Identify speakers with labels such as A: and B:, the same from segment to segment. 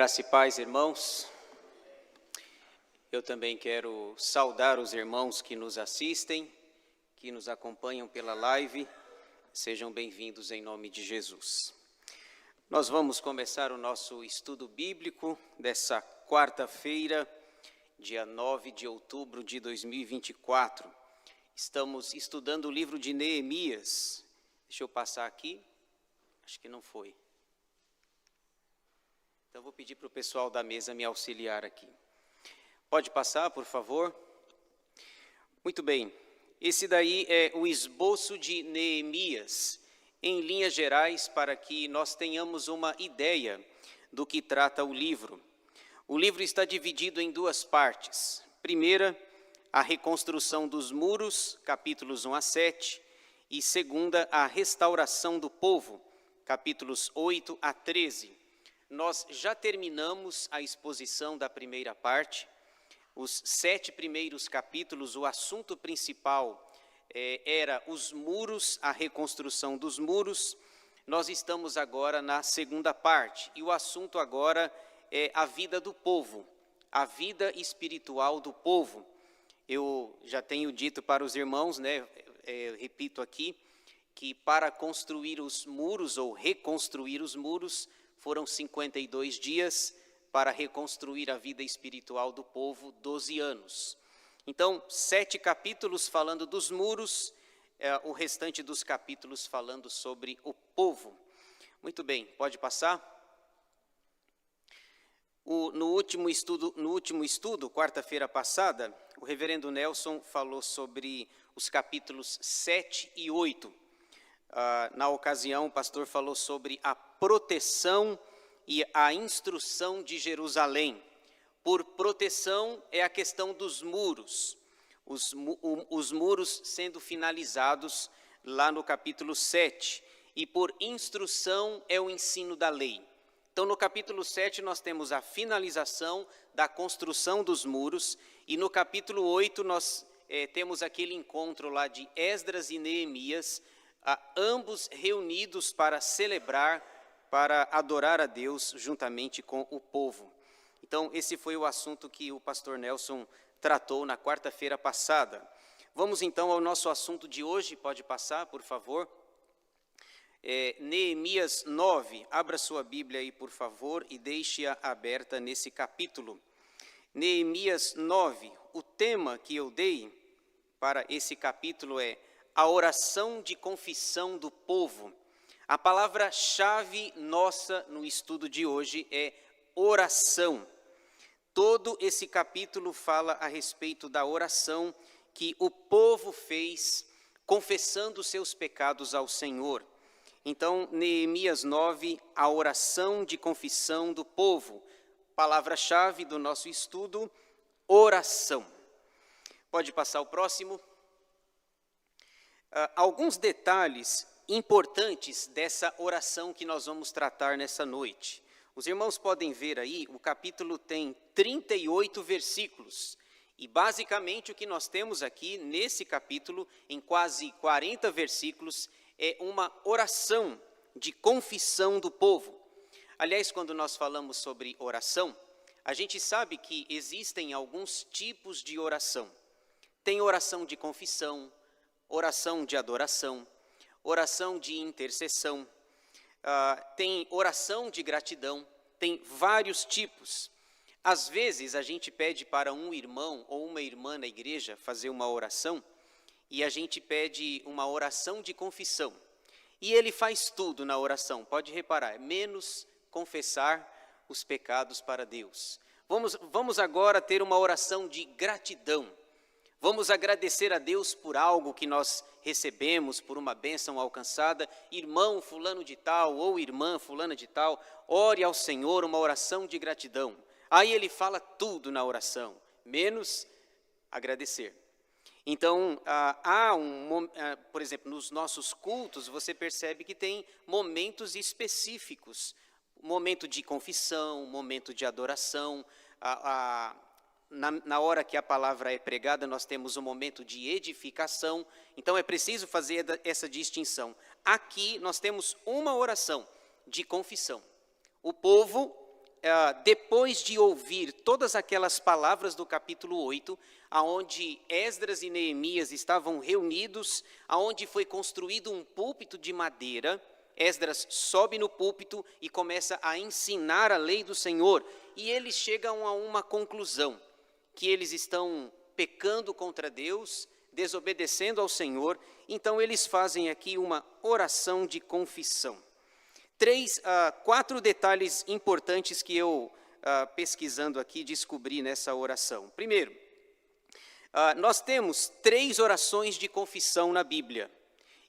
A: Graça e paz, irmãos. Eu também quero saudar os irmãos que nos assistem, que nos acompanham pela live. Sejam bem-vindos em nome de Jesus. Nós vamos começar o nosso estudo bíblico dessa quarta-feira, dia 9 de outubro de 2024. Estamos estudando o livro de Neemias. Deixa eu passar aqui. Acho que não foi. Então, vou pedir para o pessoal da mesa me auxiliar aqui. Pode passar, por favor? Muito bem. Esse daí é o esboço de Neemias, em linhas gerais, para que nós tenhamos uma ideia do que trata o livro. O livro está dividido em duas partes. Primeira, a reconstrução dos muros, capítulos 1 a 7, e segunda, a restauração do povo, capítulos 8 a 13. Nós já terminamos a exposição da primeira parte. Os 7 primeiros capítulos, o assunto principal era os muros, a reconstrução dos muros. Nós estamos agora na segunda parte, e o assunto agora é a vida do povo, a vida espiritual do povo. Eu já tenho dito para os irmãos, repito aqui, que para construir os muros ou reconstruir os muros, foram 52 dias, para reconstruir a vida espiritual do povo, 12 anos. Então, 7 capítulos falando dos muros, o restante dos capítulos falando sobre o povo. Muito bem, pode passar? No último estudo, quarta-feira passada, o reverendo Nelson falou sobre os capítulos 7 e 8. Na ocasião, o pastor falou sobre a proteção e a instrução de Jerusalém. Por proteção é a questão dos muros, os muros sendo finalizados lá no capítulo 7. E por instrução é o ensino da lei. Então, no capítulo 7, nós temos a finalização da construção dos muros, e no capítulo 8, nós temos aquele encontro lá de Esdras e Neemias, ambos reunidos para celebrar, para adorar a Deus juntamente com o povo. Então, esse foi o assunto que o pastor Nelson tratou na quarta-feira passada. Vamos então ao nosso assunto de hoje. Pode passar, por favor. Neemias 9, abra sua Bíblia aí, por favor, e deixe-a aberta nesse capítulo. Neemias 9, o tema que eu dei para esse capítulo é a oração de confissão do povo. A palavra-chave nossa no estudo de hoje é oração. Todo esse capítulo fala a respeito da oração que o povo fez, confessando seus pecados ao Senhor. Então, Neemias 9, a oração de confissão do povo. Palavra-chave do nosso estudo, oração. Pode passar o próximo. Alguns detalhes importantes dessa oração que nós vamos tratar nessa noite. Os irmãos podem ver aí, o capítulo tem 38 versículos. E basicamente o que nós temos aqui nesse capítulo, em quase 40 versículos, é uma oração de confissão do povo. Aliás, quando nós falamos sobre oração, a gente sabe que existem alguns tipos de oração. Tem oração de confissão, oração de adoração, oração de intercessão, tem oração de gratidão, tem vários tipos. Às vezes a gente pede para um irmão ou uma irmã na igreja fazer uma oração, e a gente pede uma oração de confissão. E ele faz tudo na oração, pode reparar, menos confessar os pecados para Deus. Vamos agora ter uma oração de gratidão. Vamos agradecer a Deus por algo que nós recebemos, por uma bênção alcançada. Irmão fulano de tal ou irmã fulana de tal, ore ao Senhor uma oração de gratidão. Aí ele fala tudo na oração, menos agradecer. Então, por exemplo, nos nossos cultos, você percebe que tem momentos específicos. Momento de confissão, momento de adoração. Na hora que a palavra é pregada, nós temos um momento de edificação. Então, é preciso fazer essa distinção. Aqui, nós temos uma oração de confissão. O povo depois de ouvir todas aquelas palavras do capítulo 8, aonde Esdras e Neemias estavam reunidos, aonde foi construído um púlpito de madeira, Esdras sobe no púlpito e começa a ensinar a lei do Senhor, e eles chegam a uma conclusão, que eles estão pecando contra Deus, desobedecendo ao Senhor, então eles fazem aqui uma oração de confissão. 4 detalhes importantes que eu, pesquisando aqui, descobri nessa oração. Primeiro, nós temos 3 orações de confissão na Bíblia.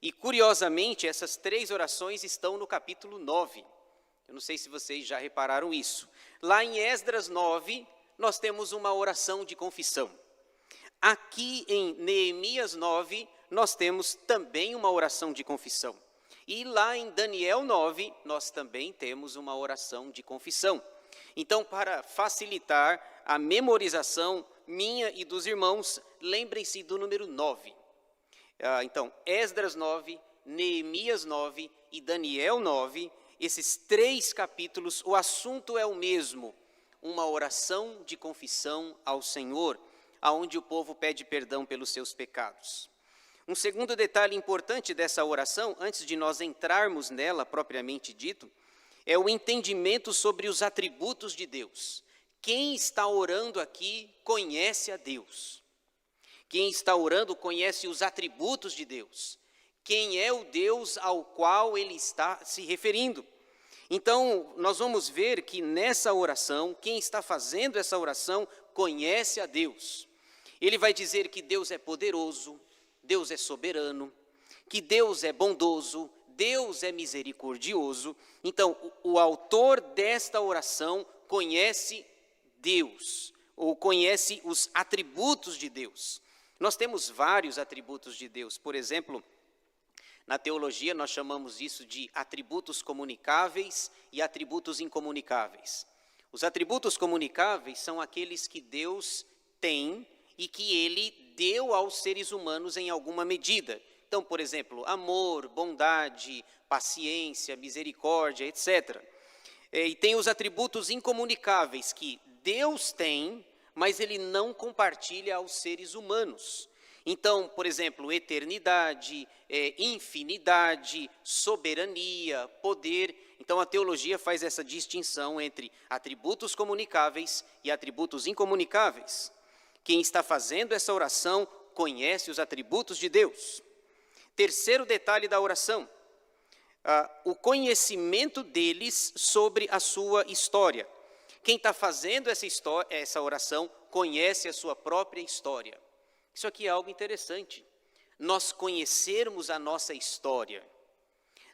A: E, curiosamente, essas 3 orações estão no capítulo 9. Eu não sei se vocês já repararam isso. Lá em Esdras 9, nós temos uma oração de confissão. Aqui em Neemias 9, nós temos também uma oração de confissão. E lá em Daniel 9, nós também temos uma oração de confissão. Então, para facilitar a memorização minha e dos irmãos, lembrem-se do número 9. Então, Esdras 9, Neemias 9 e Daniel 9, esses 3 capítulos, o assunto é o mesmo, uma oração de confissão ao Senhor, aonde o povo pede perdão pelos seus pecados. Um segundo detalhe importante dessa oração, antes de nós entrarmos nela propriamente dito, é o entendimento sobre os atributos de Deus. Quem está orando aqui conhece a Deus. Quem está orando conhece os atributos de Deus. Quem é o Deus ao qual ele está se referindo. Então, nós vamos ver que nessa oração, quem está fazendo essa oração conhece a Deus. Ele vai dizer que Deus é poderoso, Deus é soberano, que Deus é bondoso, Deus é misericordioso. Então, o autor desta oração conhece Deus, ou conhece os atributos de Deus. Nós temos vários atributos de Deus. Por exemplo, na teologia nós chamamos isso de atributos comunicáveis e atributos incomunicáveis. Os atributos comunicáveis são aqueles que Deus tem e que ele deu aos seres humanos em alguma medida. Então, por exemplo, amor, bondade, paciência, misericórdia, etc. E tem os atributos incomunicáveis que Deus tem, mas ele não compartilha aos seres humanos. Então, por exemplo, eternidade, infinidade, soberania, poder. Então, a teologia faz essa distinção entre atributos comunicáveis e atributos incomunicáveis. Quem está fazendo essa oração conhece os atributos de Deus. Terceiro detalhe da oração, o conhecimento deles sobre a sua história. Quem está fazendo essa oração conhece a sua própria história. Isso aqui é algo interessante. Nós conhecermos a nossa história,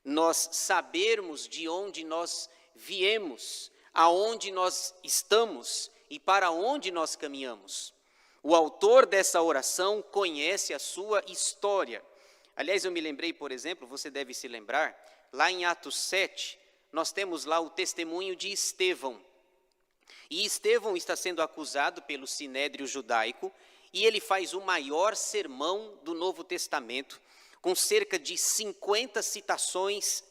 A: nós sabermos de onde nós viemos, aonde nós estamos e para onde nós caminhamos. O autor dessa oração conhece a sua história. Aliás, eu me lembrei, por exemplo, você deve se lembrar, lá em Atos 7, nós temos lá o testemunho de Estevão. E Estevão está sendo acusado pelo Sinédrio judaico, e ele faz o maior sermão do Novo Testamento, com cerca de 50 citações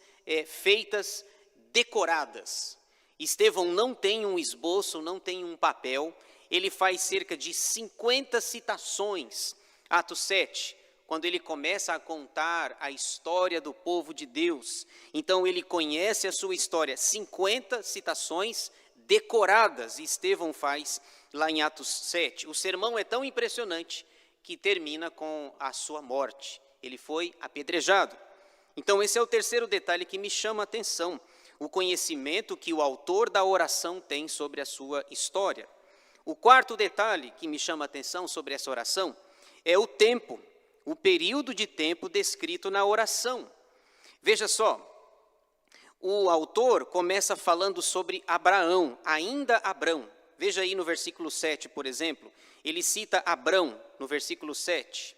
A: feitas decoradas. Estevão não tem um esboço, não tem um papel, ele faz cerca de 50 citações. Atos 7, quando ele começa a contar a história do povo de Deus, então ele conhece a sua história, 50 citações decoradas, Estevão faz lá em Atos 7. O sermão é tão impressionante que termina com a sua morte. Ele foi apedrejado. Então esse é o terceiro detalhe que me chama a atenção, o conhecimento que o autor da oração tem sobre a sua história. O quarto detalhe que me chama a atenção sobre essa oração é o tempo, o período de tempo descrito na oração. Veja só, o autor começa falando sobre Abraão, ainda Abrão. Veja aí no versículo 7, por exemplo, ele cita Abrão no versículo 7,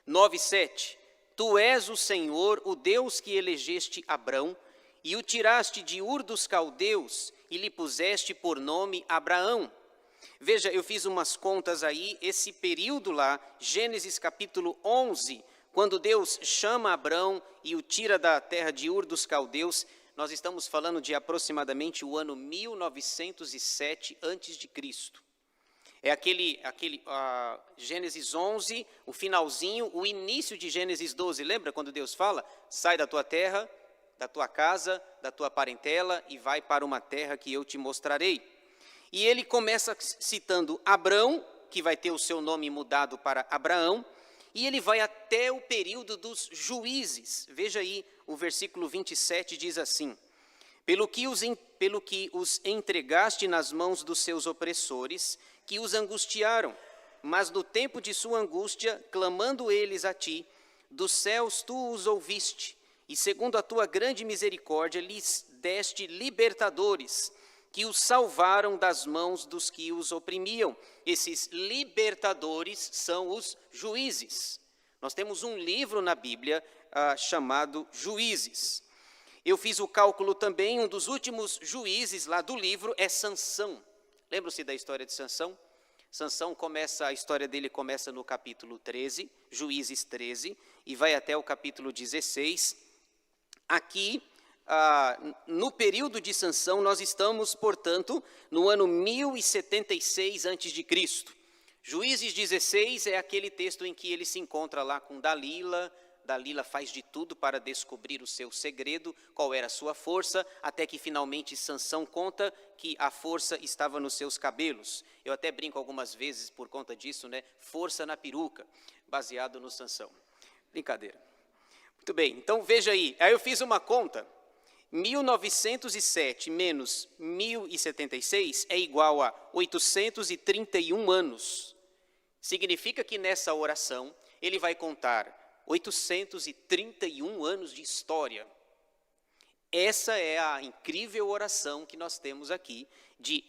A: 9:7. Tu és o Senhor, o Deus que elegeste Abrão, e o tiraste de Ur dos Caldeus, e lhe puseste por nome Abraão. Veja, eu fiz umas contas aí, esse período lá, Gênesis capítulo 11, quando Deus chama Abrão e o tira da terra de Ur dos Caldeus, nós estamos falando de aproximadamente o ano 1907 a.C. É Gênesis 11, o finalzinho, o início de Gênesis 12. Lembra quando Deus fala? Sai da tua terra, da tua casa, da tua parentela e vai para uma terra que eu te mostrarei. E ele começa citando Abrão, que vai ter o seu nome mudado para Abraão, e ele vai até o período dos juízes. Veja aí, o versículo 27 diz assim: pelo que os entregaste nas mãos dos seus opressores, que os angustiaram, mas no tempo de sua angústia, clamando eles a ti, dos céus tu os ouviste, e segundo a tua grande misericórdia lhes deste libertadores, que os salvaram das mãos dos que os oprimiam. Esses libertadores são os juízes. Nós temos um livro na Bíblia chamado Juízes. Eu fiz o cálculo também, um dos últimos juízes lá do livro é Sansão. Lembram-se da história de Sansão? Sansão a história dele começa no capítulo 13, Juízes 13, e vai até o capítulo 16. Aqui, no período de Sansão, nós estamos, portanto, no ano 1076 a.C. Juízes 16 é aquele texto em que ele se encontra lá com Dalila. Dalila faz de tudo para descobrir o seu segredo, qual era a sua força, até que finalmente Sansão conta que a força estava nos seus cabelos. Eu até brinco algumas vezes por conta disso, né? Força na peruca, baseado no Sansão. Brincadeira. Muito bem, então veja aí eu fiz uma conta. 1907 menos 1076 é igual a 831 anos. Significa que nessa oração ele vai contar 831 anos de história. Essa é a incrível oração que nós temos aqui de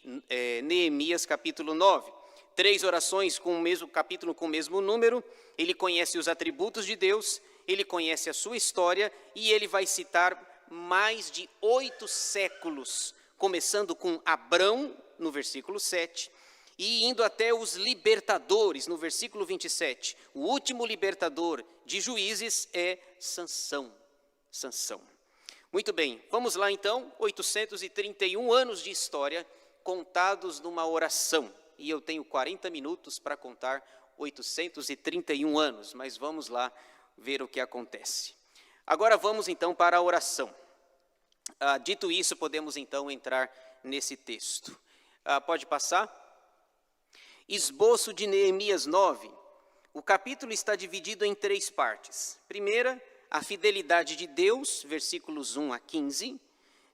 A: Neemias capítulo 9. 3 orações com o mesmo capítulo, com o mesmo número. Ele conhece os atributos de Deus, ele conhece a sua história e ele vai citar mais de 8 séculos, começando com Abrão, no versículo 7, e indo até os libertadores, no versículo 27. O último libertador de Juízes é Sansão. Muito bem, vamos lá então, 831 anos de história contados numa oração. E eu tenho 40 minutos para contar 831 anos, mas vamos lá ver o que acontece. Agora vamos então para a oração. Dito isso, podemos então entrar nesse texto. Pode passar? Esboço de Neemias 9. O capítulo está dividido em 3 partes. Primeira, a fidelidade de Deus, versículos 1 a 15.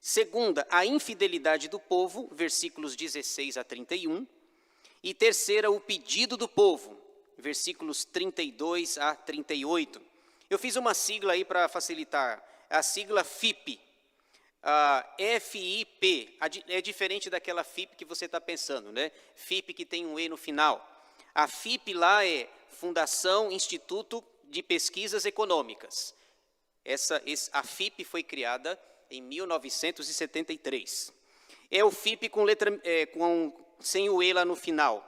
A: Segunda, a infidelidade do povo, versículos 16 a 31. E terceira, o pedido do povo, versículos 32 a 38. Eu fiz uma sigla aí para facilitar, a sigla FIP. FIP, é diferente daquela FIP que você está pensando, né? FIP que tem um E no final. A FIP lá é Fundação Instituto de Pesquisas Econômicas. A FIP foi criada em 1973. É o FIP sem o E lá no final.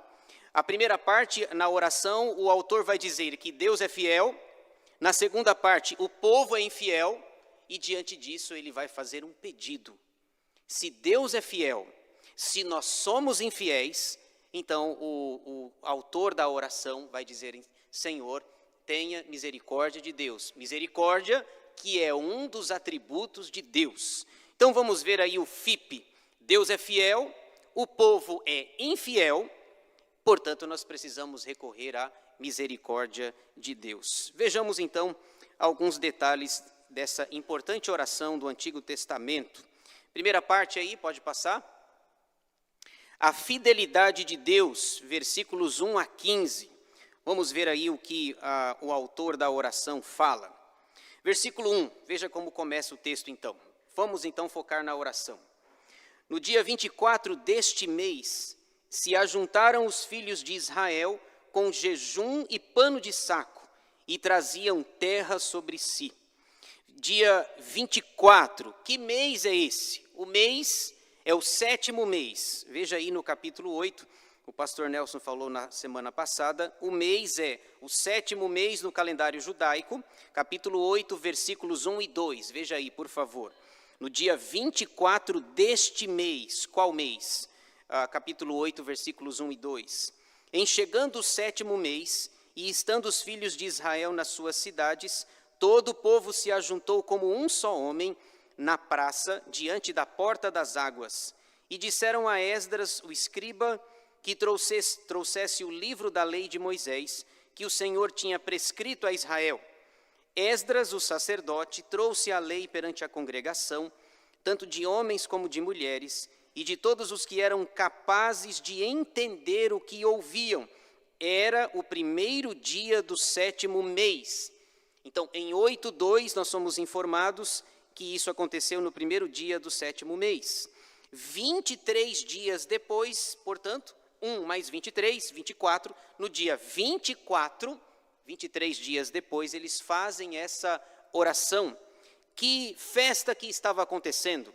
A: A primeira parte, na oração, o autor vai dizer que Deus é fiel. Na segunda parte, o povo é infiel. E diante disso, ele vai fazer um pedido. Se Deus é fiel, se nós somos infiéis, então o autor da oração vai dizer: Senhor, tenha misericórdia de Deus. Misericórdia, que é um dos atributos de Deus. Então vamos ver aí o FIP. Deus é fiel, o povo é infiel, portanto nós precisamos recorrer à misericórdia de Deus. Vejamos então alguns detalhes dessa importante oração do Antigo Testamento. Primeira parte aí, pode passar? A fidelidade de Deus, versículos 1 a 15. Vamos ver aí o que o autor da oração fala. Versículo 1, veja como começa o texto então. Vamos então focar na oração. No dia 24 deste mês, se ajuntaram os filhos de Israel com jejum e pano de saco, e traziam terra sobre si. Dia 24, que mês é esse? O mês é o 7º mês. Veja aí no capítulo 8, o pastor Nelson falou na semana passada, o mês é o 7º mês no calendário judaico, capítulo 8, versículos 1 e 2. Veja aí, por favor. no dia 24 deste mês. Qual mês? Capítulo 8, versículos 1 e 2. Em chegando o 7º mês, e estando os filhos de Israel nas suas cidades, todo o povo se ajuntou como um só homem na praça, diante da porta das águas. E disseram a Esdras, o escriba, que trouxesse o livro da lei de Moisés, que o Senhor tinha prescrito a Israel. Esdras, o sacerdote, trouxe a lei perante a congregação, tanto de homens como de mulheres, e de todos os que eram capazes de entender o que ouviam. Era o 1º dia do 7º mês. Então, em 8:2, nós somos informados que isso aconteceu no 1º dia do 7º mês. 23 dias depois, portanto, 1 mais 23, 24, no dia 24, 23 dias depois, eles fazem essa oração. Que festa que estava acontecendo?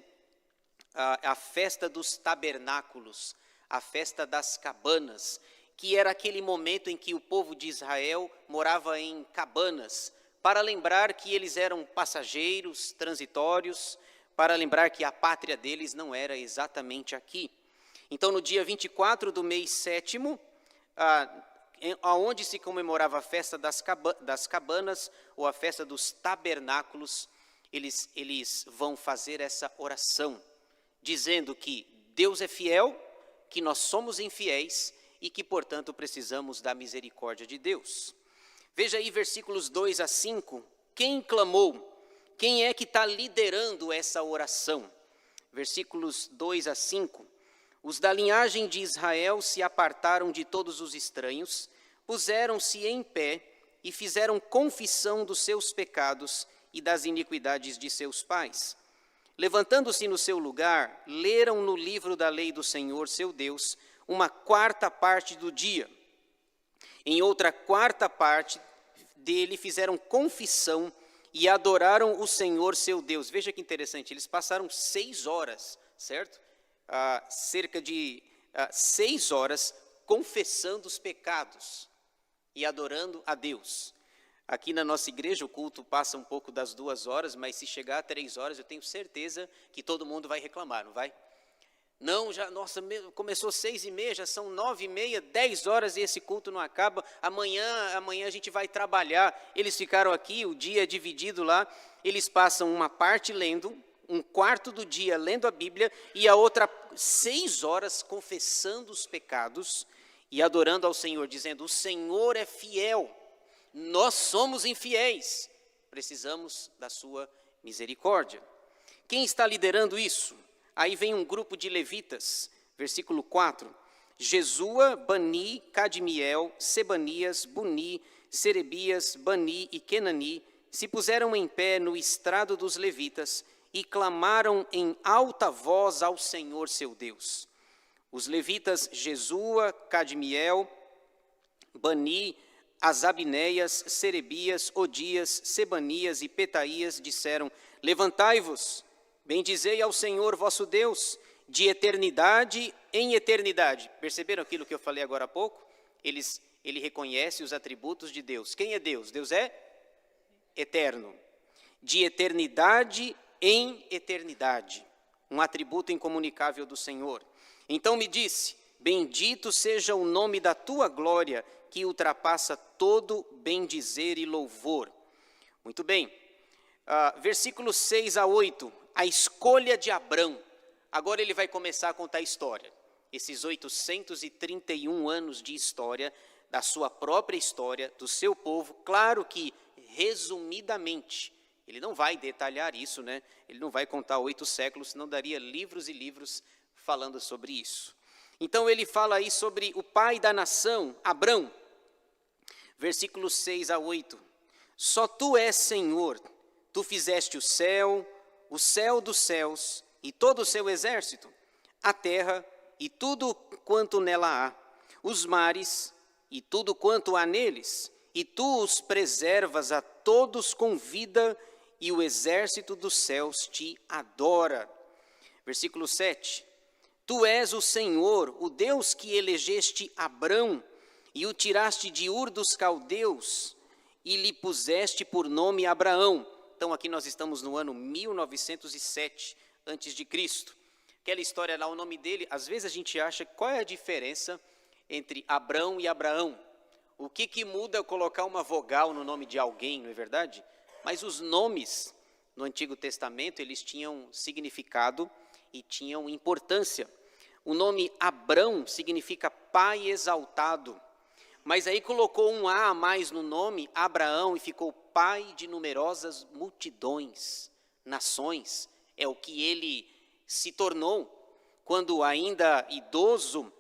A: A festa dos tabernáculos, a festa das cabanas, que era aquele momento em que o povo de Israel morava em cabanas, para lembrar que eles eram passageiros, transitórios, para lembrar que a pátria deles não era exatamente aqui. Então, no dia 24 do mês 7º, aonde se comemorava a festa das cabanas, ou a festa dos tabernáculos, eles vão fazer essa oração, dizendo que Deus é fiel, que nós somos infiéis e que, portanto, precisamos da misericórdia de Deus. Veja aí versículos 2 a 5, quem clamou? Quem é que está liderando essa oração? Versículos 2 a 5, os da linhagem de Israel se apartaram de todos os estranhos, puseram-se em pé e fizeram confissão dos seus pecados e das iniquidades de seus pais. Levantando-se no seu lugar, leram no livro da lei do Senhor, seu Deus, uma 4ª parte do dia. Em outra 4ª parte dele fizeram confissão e adoraram o Senhor, seu Deus. Veja que interessante, eles passaram 6 horas, certo? Cerca de 6 horas confessando os pecados e adorando a Deus. Aqui na nossa igreja o culto passa um pouco das 2 horas, mas se chegar a 3 horas eu tenho certeza que todo mundo vai reclamar, não vai? Não, já, nossa, começou 6:30, já são 9:30, 10 horas e esse culto não acaba, amanhã a gente vai trabalhar. Eles ficaram aqui, o dia é dividido lá, eles passam uma parte lendo, 1/4 do dia lendo a Bíblia e a outra 6 horas confessando os pecados e adorando ao Senhor, dizendo, o Senhor é fiel, nós somos infiéis, precisamos da sua misericórdia. Quem está liderando isso? Aí vem um grupo de levitas, versículo 4, Jesua, Bani, Cadmiel, Sebanias, Buni, Serebias, Bani e Kenani, se puseram em pé no estrado dos levitas e clamaram em alta voz ao Senhor seu Deus. Os levitas Jesua, Cadmiel, Bani, Asabneias, Serebias, Odias, Sebanias e Petaías disseram, levantai-vos, bendizei ao Senhor vosso Deus, de eternidade em eternidade. Perceberam aquilo que eu falei agora há pouco? Ele reconhece os atributos de Deus. Quem é Deus? Deus é eterno. De eternidade em eternidade. Um atributo incomunicável do Senhor. Então me disse, bendito seja o nome da tua glória, que ultrapassa todo bendizer e louvor. Muito bem. Versículos 6 a 8, a escolha de Abrão. Agora ele vai começar a contar a história. Esses 831 anos de história, da sua própria história, do seu povo, claro que resumidamente, ele não vai detalhar isso, né? Ele não vai contar 8 séculos, senão daria livros e livros falando sobre isso. Então ele fala aí sobre o pai da nação, Abrão. Versículos 6 a 8. Só tu és Senhor, tu fizeste o céu dos céus e todo o seu exército, a terra e tudo quanto nela há, os mares e tudo quanto há neles, e tu os preservas a todos com vida, e o exército dos céus te adora. Versículo 7. Tu és o Senhor, o Deus que elegeste Abrão, e o tiraste de Ur dos Caldeus, e lhe puseste por nome Abraão, Então aqui nós estamos no ano 1907 antes de Cristo. Aquela história lá, o nome dele, às vezes a gente acha qual é a diferença entre Abrão e Abraão. O que muda eu colocar uma vogal no nome de alguém, não é verdade? Mas os nomes no Antigo Testamento, eles tinham significado e tinham importância. O nome Abrão significa pai exaltado, mas aí colocou um A mais no nome, Abraão, e ficou pai de numerosas multidões, nações. É o que ele se tornou. Quando ainda idoso,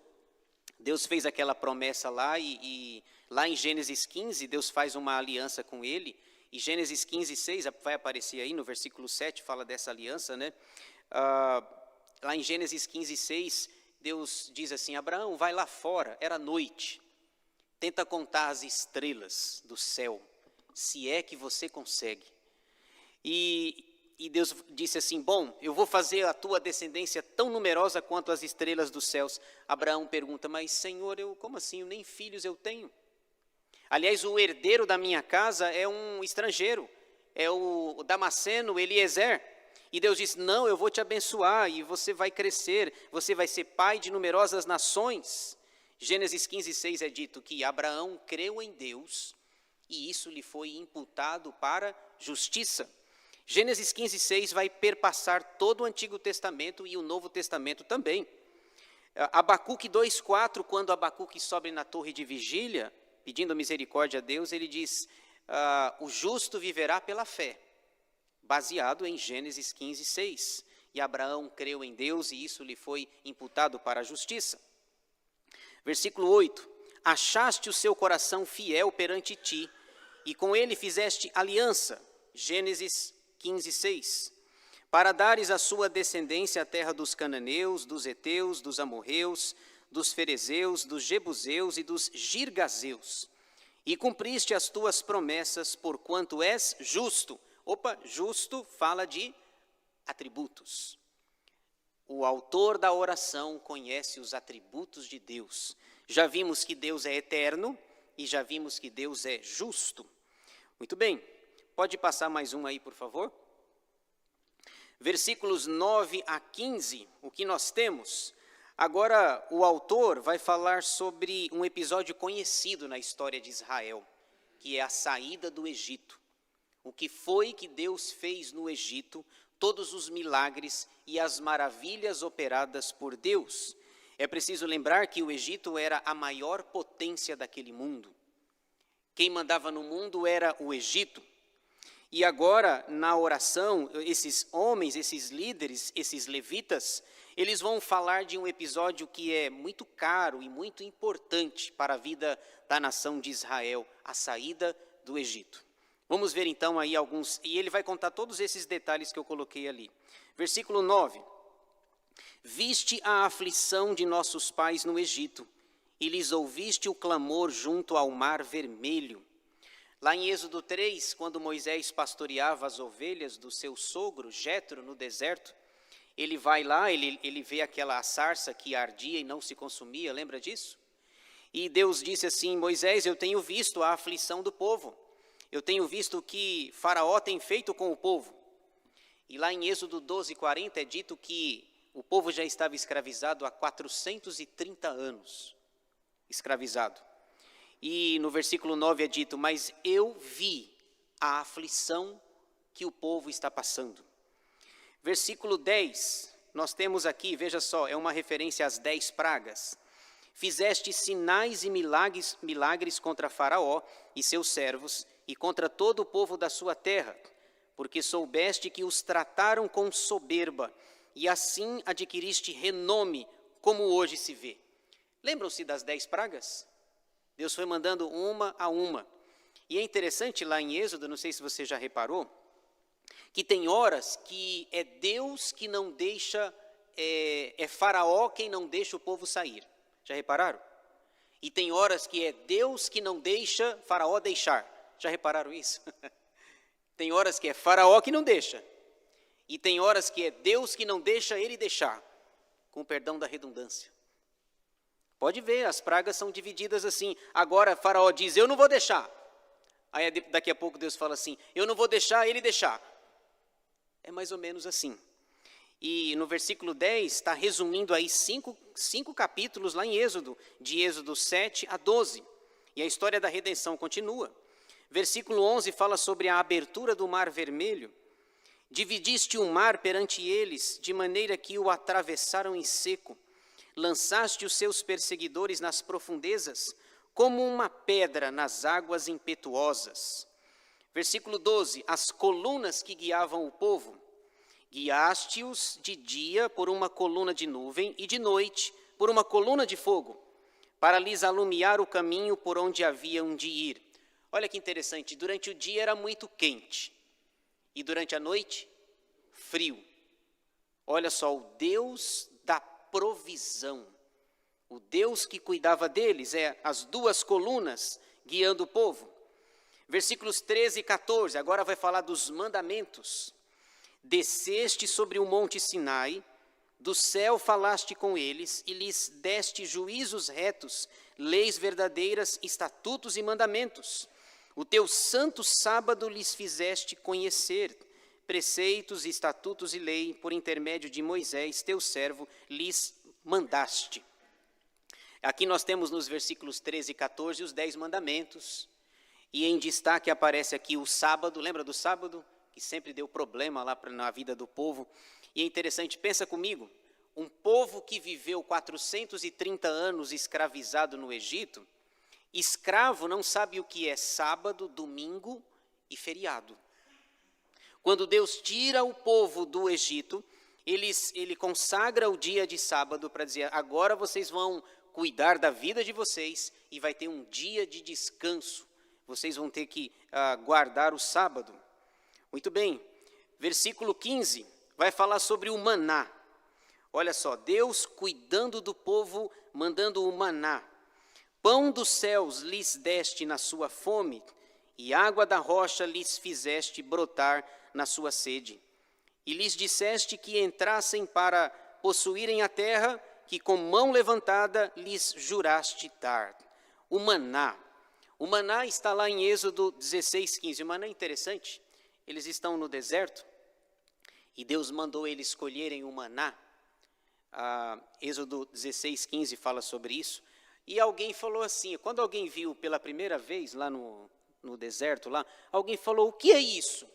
A: Deus fez aquela promessa lá, e lá em Gênesis 15, Deus faz uma aliança com ele, e Gênesis 15, 6, vai aparecer aí no versículo 7, fala dessa aliança, né? Lá em Gênesis 15, 6, Deus diz assim, Abraão, vai lá fora, era noite, tenta contar as estrelas do céu, se é que você consegue. E Deus disse assim, bom, eu vou fazer a tua descendência tão numerosa quanto as estrelas dos céus. Abraão pergunta, mas Senhor, como assim, nem filhos eu tenho? Aliás, o herdeiro da minha casa é um estrangeiro, é o Damasceno Eliezer. E Deus diz, não, eu vou te abençoar e você vai crescer, você vai ser pai de numerosas nações. Gênesis 15, 6 é dito que Abraão creu em Deus e isso lhe foi imputado para justiça. Gênesis 15, 6 vai perpassar todo o Antigo Testamento e o Novo Testamento também. Abacuque 2, 4, quando Abacuque sobe na torre de vigília, pedindo misericórdia a Deus, ele diz, o justo viverá pela fé, baseado em Gênesis 15, 6. E Abraão creu em Deus e isso lhe foi imputado para a justiça. Versículo 8, achaste o seu coração fiel perante ti, e com ele fizeste aliança, Gênesis 15, 6. Para dares à sua descendência a terra dos cananeus, dos heteus, dos amorreus, dos ferezeus, dos jebuseus e dos girgazeus. E cumpriste as tuas promessas, porquanto és justo. Justo fala de atributos. O autor da oração conhece os atributos de Deus. Já vimos que Deus é eterno e já vimos que Deus é justo. Muito bem, pode passar mais um aí, por favor? Versículos 9 a 15, o que nós temos? Agora, o autor vai falar sobre um episódio conhecido na história de Israel, que é a saída do Egito. O que foi que Deus fez no Egito, todos os milagres e as maravilhas operadas por Deus. É preciso lembrar que o Egito era a maior potência daquele mundo. Quem mandava no mundo era o Egito. E agora, na oração, esses homens, esses líderes, esses levitas, eles vão falar de um episódio que é muito caro e muito importante para a vida da nação de Israel, a saída do Egito. Vamos ver então aí alguns, e ele vai contar todos esses detalhes que eu coloquei ali. Versículo 9. Viste a aflição de nossos pais no Egito, e lhes ouviste o clamor junto ao mar vermelho. Lá em Êxodo 3, quando Moisés pastoreava as ovelhas do seu sogro, Jetro, no deserto, ele vai lá, ele vê aquela sarça que ardia e não se consumia, lembra disso? E Deus disse assim, Moisés, eu tenho visto a aflição do povo. Eu tenho visto o que Faraó tem feito com o povo. E lá em Êxodo 12, 40 é dito que o povo já estava escravizado há 430 anos. Escravizado. E no versículo 9 é dito, mas eu vi a aflição que o povo está passando. Versículo 10, nós temos aqui, veja só, é uma referência às 10 pragas. Fizeste sinais e milagres contra Faraó e seus servos, e contra todo o povo da sua terra, porque soubeste que os trataram com soberba, e assim adquiriste renome, como hoje se vê. Lembram-se das 10 pragas? Deus foi mandando uma a uma. E é interessante lá em Êxodo, não sei se você já reparou, que tem horas que é Deus que não deixa, é Faraó quem não deixa o povo sair. Já repararam? E tem horas que é Deus que não deixa Faraó deixar. Já repararam isso? Tem horas que é Faraó que não deixa. E tem horas que é Deus que não deixa ele deixar. Com perdão da redundância. Pode ver, as pragas são divididas assim. Agora Faraó diz, eu não vou deixar. Aí daqui a pouco Deus fala assim, eu não vou deixar ele deixar. É mais ou menos assim. E no versículo 10 está resumindo aí cinco capítulos lá em Êxodo, de Êxodo 7 a 12. E a história da redenção continua. Versículo 11 fala sobre a abertura do mar vermelho. Dividiste o mar perante eles, de maneira que o atravessaram em seco. Lançaste os seus perseguidores nas profundezas, como uma pedra nas águas impetuosas. Versículo 12, as colunas que guiavam o povo. Guiaste-os de dia por uma coluna de nuvem e de noite por uma coluna de fogo, para lhes alumiar o caminho por onde haviam de ir. Olha que interessante, durante o dia era muito quente e durante a noite, frio. Olha só, o Deus da provisão, o Deus que cuidava deles, as duas colunas guiando o povo. Versículos 13 e 14, agora vai falar dos mandamentos. Desceste sobre o monte Sinai, do céu falaste com eles, e lhes deste juízos retos, leis verdadeiras, estatutos e mandamentos. O teu santo sábado lhes fizeste conhecer, preceitos, estatutos e lei, por intermédio de Moisés, teu servo, lhes mandaste. Aqui nós temos nos versículos 13 e 14 os 10 mandamentos, e em destaque aparece aqui o sábado, lembra do sábado? Que sempre deu problema lá na vida do povo. E é interessante, pensa comigo, um povo que viveu 430 anos escravizado no Egito, escravo não sabe o que é sábado, domingo e feriado. Quando Deus tira o povo do Egito, ele consagra o dia de sábado para dizer, agora vocês vão cuidar da vida de vocês e vai ter um dia de descanso. Vocês vão ter que guardar o sábado. Muito bem, versículo 15 vai falar sobre o maná. Olha só, Deus cuidando do povo, mandando o maná. Pão dos céus lhes deste na sua fome, e água da rocha lhes fizeste brotar na sua sede. E lhes disseste que entrassem para possuírem a terra, que com mão levantada lhes juraste dar. O maná. O maná está lá em Êxodo 16, 15. O maná é interessante. Eles estão no deserto e Deus mandou eles escolherem o maná. Êxodo 16, 15 fala sobre isso. E alguém falou assim, quando alguém viu pela primeira vez lá no deserto, lá, alguém falou, o que é isso?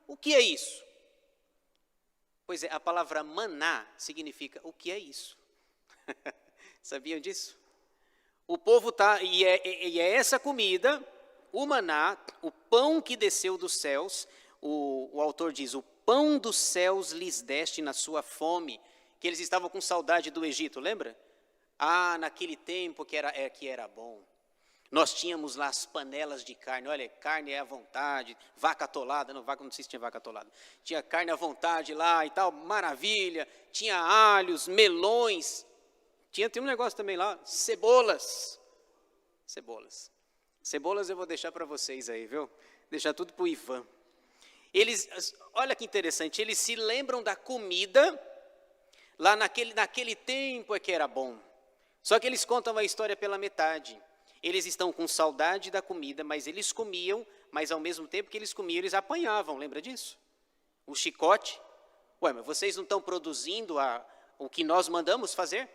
A: O que é isso? Pois é, a palavra maná significa, o que é isso? Sabiam disso? O povo está, e é essa comida, o maná, o pão que desceu dos céus, o autor diz, o pão dos céus lhes deste na sua fome, que eles estavam com saudade do Egito, lembra? Naquele tempo que era bom. Nós tínhamos lá as panelas de carne, olha, carne é à vontade, vaca atolada, não sei se tinha vaca atolada, tinha carne à vontade lá e tal, maravilha, tinha alhos, melões, tinha um negócio também lá, cebolas eu vou deixar para vocês aí, viu? Deixar tudo para o Ivan. Olha que interessante, eles se lembram da comida, lá naquele tempo que era bom, só que eles contam a história pela metade. Eles estão com saudade da comida, mas eles comiam, mas ao mesmo tempo que eles comiam, eles apanhavam, lembra disso? O chicote. Mas vocês não estão produzindo o que nós mandamos fazer?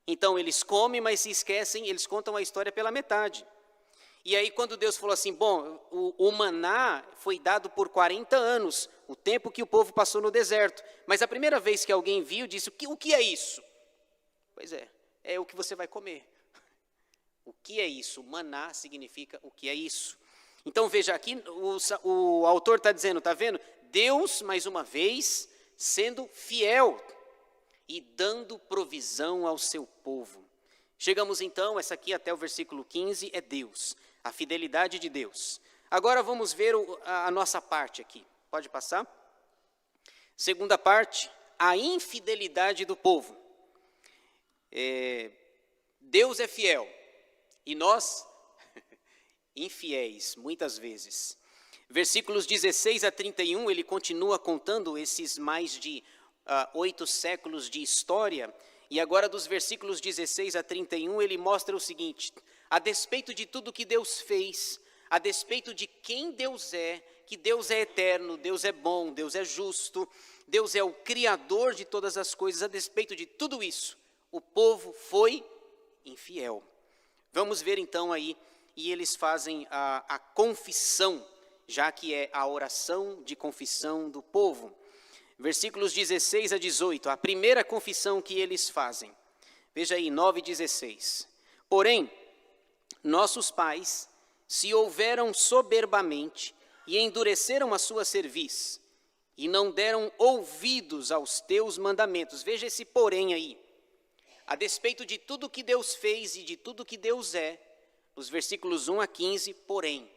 A: Então eles comem, mas se esquecem, eles contam a história pela metade. E aí quando Deus falou assim, o maná foi dado por 40 anos, o tempo que o povo passou no deserto. Mas a primeira vez que alguém viu, disse, o que é isso? Pois é o que você vai comer. O que é isso? Maná significa o que é isso. Então veja aqui, o autor está dizendo, está vendo? Deus, mais uma vez, sendo fiel e dando provisão ao seu povo. Chegamos então, essa aqui até o versículo 15, é Deus, a fidelidade de Deus. Agora vamos ver a nossa parte aqui. Pode passar? Segunda parte, a infidelidade do povo. Deus é fiel. E nós, infiéis, muitas vezes. Versículos 16 a 31, ele continua contando esses mais de 8 séculos de história. E agora dos versículos 16 a 31, ele mostra o seguinte, a despeito de tudo que Deus fez, a despeito de quem Deus é, que Deus é eterno, Deus é bom, Deus é justo, Deus é o Criador de todas as coisas, a despeito de tudo isso, o povo foi infiel. Vamos ver então aí, e eles fazem a confissão, já que é a oração de confissão do povo. Versículos 16 a 18, a primeira confissão que eles fazem. Veja aí, 9:16. Porém, nossos pais se houveram soberbamente e endureceram a sua cerviz, e não deram ouvidos aos teus mandamentos. Veja esse porém aí. A despeito de tudo que Deus fez e de tudo que Deus é, nos versículos 1 a 15, porém.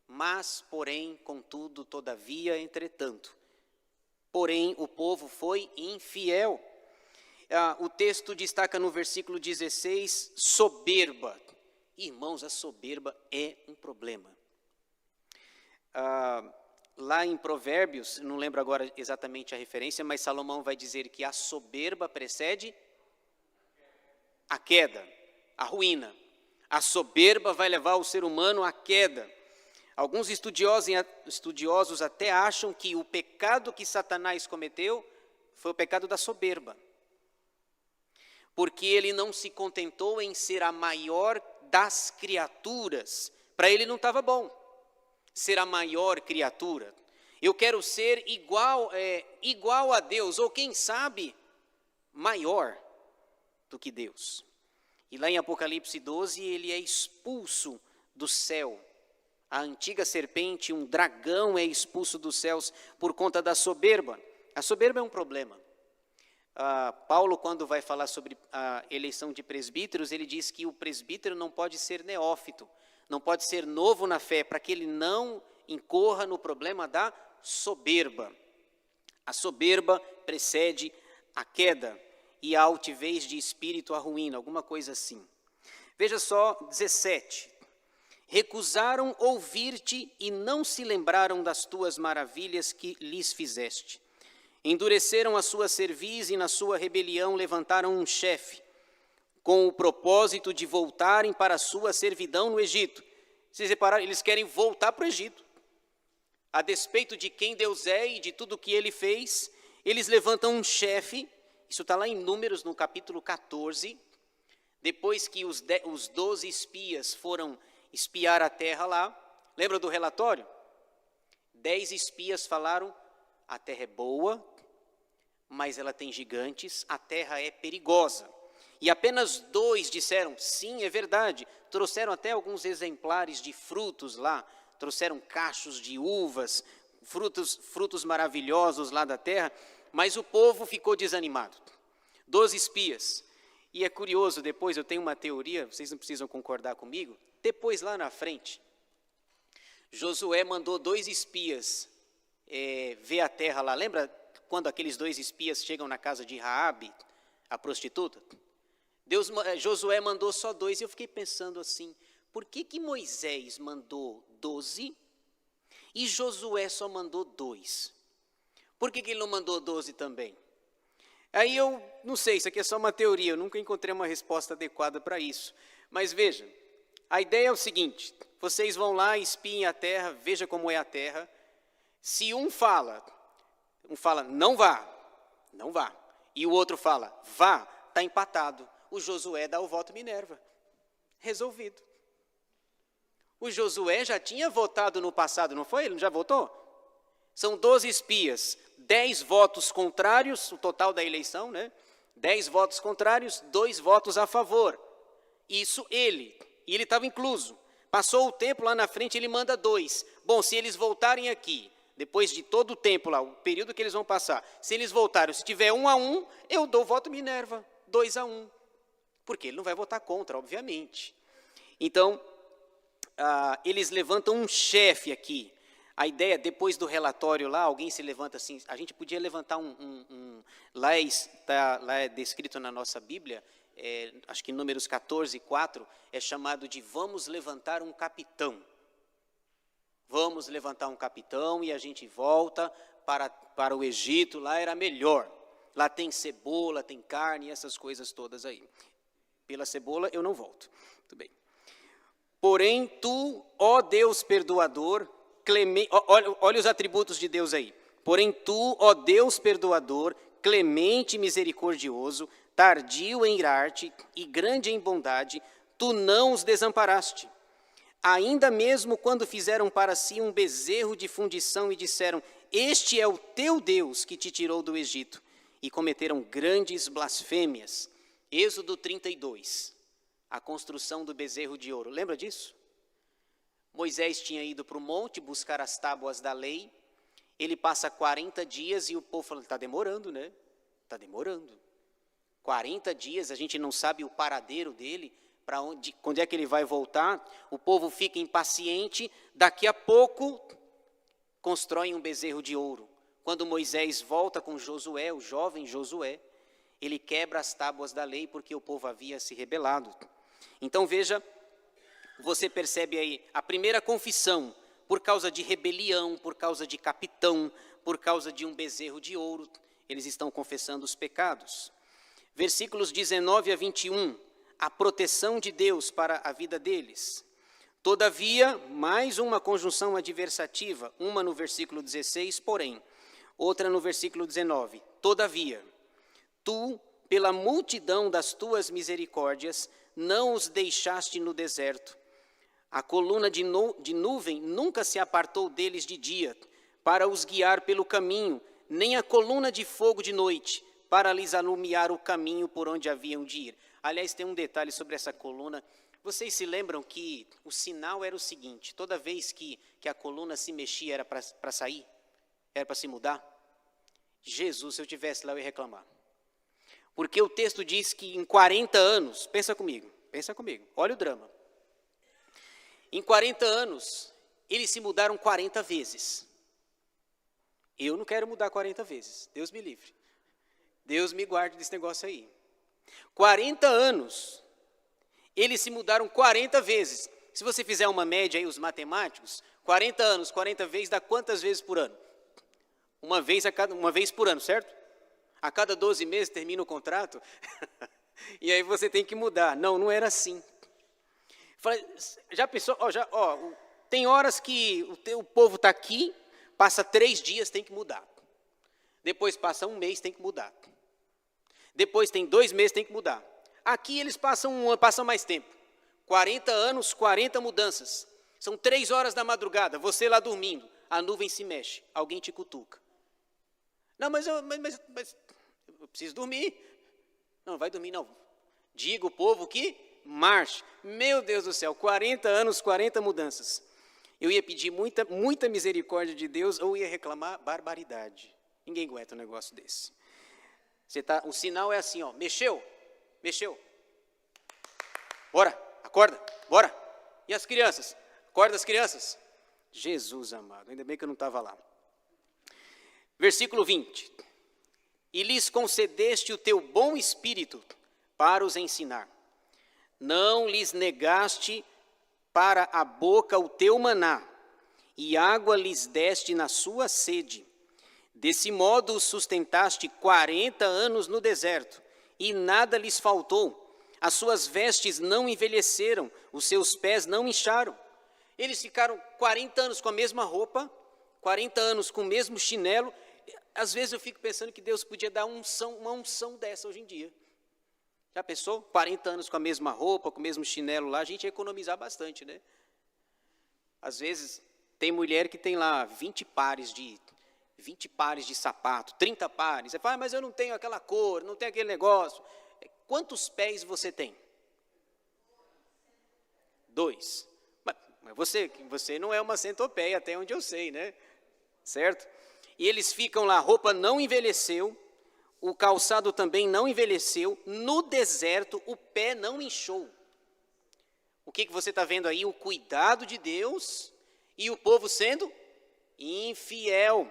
A: Mas, porém, contudo, todavia, entretanto. Porém, o povo foi infiel. O texto destaca no versículo 16, soberba. Irmãos, a soberba é um problema. Lá em Provérbios, não lembro agora exatamente a referência, mas Salomão vai dizer que a soberba precede a queda, a ruína. A soberba vai levar o ser humano à queda. Alguns estudiosos até acham que o pecado que Satanás cometeu foi o pecado da soberba. Porque ele não se contentou em ser a maior das criaturas. Para ele não estava bom ser a maior criatura. Eu quero ser igual a Deus, ou quem sabe, maior do que Deus. E lá em Apocalipse 12, ele é expulso do céu. A antiga serpente, um dragão, é expulso dos céus por conta da soberba. A soberba é um problema. Paulo, quando vai falar sobre a eleição de presbíteros, ele diz que o presbítero não pode ser neófito, não pode ser novo na fé, para que ele não incorra no problema da soberba. A soberba precede a queda e a altivez de espírito a ruína, alguma coisa assim. Veja só, 17. Recusaram ouvir-te e não se lembraram das tuas maravilhas que lhes fizeste. Endureceram a sua cerviz e na sua rebelião levantaram um chefe, com o propósito de voltarem para a sua servidão no Egito. Vocês repararam, eles querem voltar para o Egito. A despeito de quem Deus é e de tudo que ele fez, eles levantam um chefe, isso está lá em Números, no capítulo 14, depois que os 12 espias foram espiar a terra lá. Lembra do relatório? 10 espias falaram, a terra é boa, mas ela tem gigantes, a terra é perigosa. E apenas 2 disseram, sim, é verdade. Trouxeram até alguns exemplares de frutos lá, trouxeram cachos de uvas, frutos maravilhosos lá da terra, mas o povo ficou desanimado. 12 espias. E é curioso, depois eu tenho uma teoria, vocês não precisam concordar comigo, depois lá na frente, Josué mandou 2 espias ver a terra lá. Lembra quando aqueles 2 espias chegam na casa de Raabe, a prostituta? Josué mandou só 2, e eu fiquei pensando assim, por que Moisés mandou 12 e Josué só mandou 2? Por que ele não mandou 12 também? Aí eu não sei, isso aqui é só uma teoria, eu nunca encontrei uma resposta adequada para isso. Mas veja, a ideia é o seguinte, vocês vão lá, espiem a terra, veja como é a terra. Se um fala não vá, e o outro fala, vá, está empatado. O Josué dá o voto Minerva, resolvido. O Josué já tinha votado no passado, não foi? Ele já votou? São 12 espias, 10 votos contrários, o total da eleição, né? 10 votos contrários, 2 votos a favor. Isso e ele estava incluso. Passou o tempo lá na frente, ele manda 2. Bom, se eles voltarem aqui, depois de todo o tempo lá, o período que eles vão passar, se eles voltarem, se tiver 1-1, eu dou voto Minerva, 2-1. Porque ele não vai votar contra, obviamente. Então, eles levantam um chefe aqui. A ideia, depois do relatório lá, alguém se levanta assim, a gente podia levantar lá é descrito na nossa Bíblia, acho que em Números 14:4, é chamado de vamos levantar um capitão. Vamos levantar um capitão e a gente volta para o Egito, lá era melhor. Lá tem cebola, tem carne, essas coisas todas aí. Pela cebola eu não volto. Muito bem. Porém tu, ó Deus perdoador, olha os atributos de Deus aí. Porém tu, ó Deus perdoador, clemente e misericordioso, tardio em irar-te e grande em bondade, tu não os desamparaste. Ainda mesmo quando fizeram para si um bezerro de fundição e disseram, este é o teu Deus que te tirou do Egito, e cometeram grandes blasfêmias. Êxodo 32, a construção do bezerro de ouro. Lembra disso? Moisés tinha ido para o monte buscar as tábuas da lei, ele passa 40 dias e o povo fala, está demorando, né? Está demorando. 40 dias, a gente não sabe o paradeiro dele, para onde é que ele vai voltar, o povo fica impaciente, daqui a pouco constroem um bezerro de ouro. Quando Moisés volta com Josué, o jovem Josué, ele quebra as tábuas da lei porque o povo havia se rebelado. Então veja, você percebe aí a primeira confissão, por causa de rebelião, por causa de capitão, por causa de um bezerro de ouro, eles estão confessando os pecados. Versículos 19 a 21, a proteção de Deus para a vida deles. Todavia, mais uma conjunção adversativa, uma no versículo 16, porém, outra no versículo 19. Todavia, tu, pela multidão das tuas misericórdias, não os deixaste no deserto. A coluna de nuvem nunca se apartou deles de dia, para os guiar pelo caminho, nem a coluna de fogo de noite, para lhes alumiar o caminho por onde haviam de ir. Aliás, tem um detalhe sobre essa coluna. Vocês se lembram que o sinal era o seguinte, toda vez que a coluna se mexia era para sair? Era para se mudar? Jesus, se eu estivesse lá, eu ia reclamar. Porque o texto diz que em 40 anos, pensa comigo, olha o drama. Em 40 anos, eles se mudaram 40 vezes. Eu não quero mudar 40 vezes, Deus me livre. Deus me guarde desse negócio aí. 40 anos, eles se mudaram 40 vezes. Se você fizer uma média aí, os matemáticos, 40 anos, 40 vezes, dá quantas vezes por ano? Uma vez por ano, certo? A cada 12 meses termina o contrato, e aí você tem que mudar. Não, não era assim. Já pensou? Tem horas que o povo está aqui, passa 3 dias, tem que mudar. Depois passa 1 mês, tem que mudar. Depois tem 2 meses, tem que mudar. Aqui eles passam mais tempo. 40 anos, 40 mudanças. São 3 horas da madrugada, você lá dormindo, a nuvem se mexe, alguém te cutuca. Não, mas eu preciso dormir. Não, vai dormir não. Diga o povo que marche. Meu Deus do céu, 40 anos, 40 mudanças. Eu ia pedir muita misericórdia de Deus ou ia reclamar barbaridade. Ninguém aguenta um negócio desse. O sinal é assim, ó, mexeu. Bora, acorda, bora. E as crianças? Acorda as crianças. Jesus amado, ainda bem que eu não estava lá. Versículo 20. E lhes concedeste o teu bom espírito para os ensinar. Não lhes negaste para a boca o teu maná, e água lhes deste na sua sede. Desse modo os sustentaste 40 anos no deserto, e nada lhes faltou. As suas vestes não envelheceram, os seus pés não incharam. Eles ficaram 40 anos com a mesma roupa, 40 anos com o mesmo chinelo. Às vezes eu fico pensando que Deus podia dar uma unção dessa hoje em dia. Já pensou? 40 anos com a mesma roupa, com o mesmo chinelo lá, a gente ia economizar bastante, né? Às vezes tem mulher que tem lá 20 pares de sapato, 30 pares. Você fala, mas eu não tenho aquela cor, não tenho aquele negócio. Quantos pés você tem? 2. Mas você não é uma centopeia, até onde eu sei, né? Certo? E eles ficam lá, a roupa não envelheceu, o calçado também não envelheceu, no deserto o pé não inchou. O que você está vendo aí? O cuidado de Deus e o povo sendo infiel,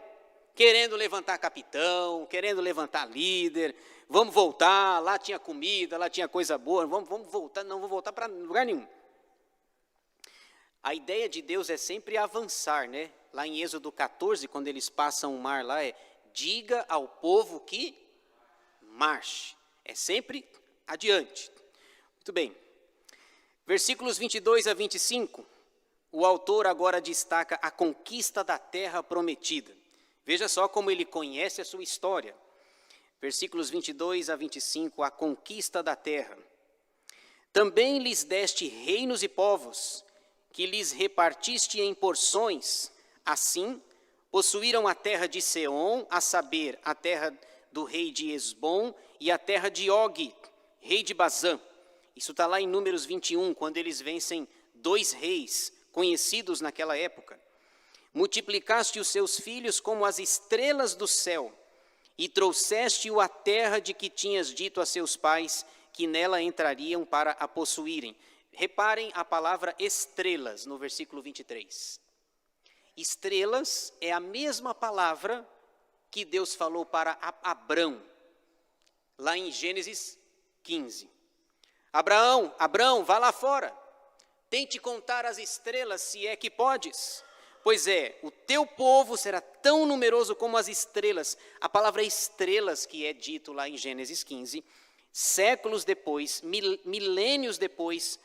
A: querendo levantar capitão, querendo levantar líder. Vamos voltar, lá tinha comida, lá tinha coisa boa, vamos voltar, não vou voltar para lugar nenhum. A ideia de Deus é sempre avançar, né? Lá em Êxodo 14, quando eles passam o mar lá, diga ao povo que marche. É sempre adiante. Muito bem. Versículos 22 a 25, o autor agora destaca a conquista da terra prometida. Veja só como ele conhece a sua história. Versículos 22 a 25, a conquista da terra. Também lhes deste reinos e povos, que lhes repartiste em porções. Assim, possuíram a terra de Seom, a saber, a terra do rei de Esbom e a terra de Og, rei de Bazã. Isso está lá em Números 21, quando eles vencem 2 reis conhecidos naquela época. Multiplicaste os seus filhos como as estrelas do céu, e trouxeste-o à terra de que tinhas dito a seus pais, que nela entrariam para a possuírem. Reparem a palavra estrelas no versículo 23. Estrelas é a mesma palavra que Deus falou para Abrão, lá em Gênesis 15. Abraão, vá lá fora, tente contar as estrelas, se é que podes. Pois é, o teu povo será tão numeroso como as estrelas. A palavra estrelas que é dito lá em Gênesis 15, séculos depois, milênios depois,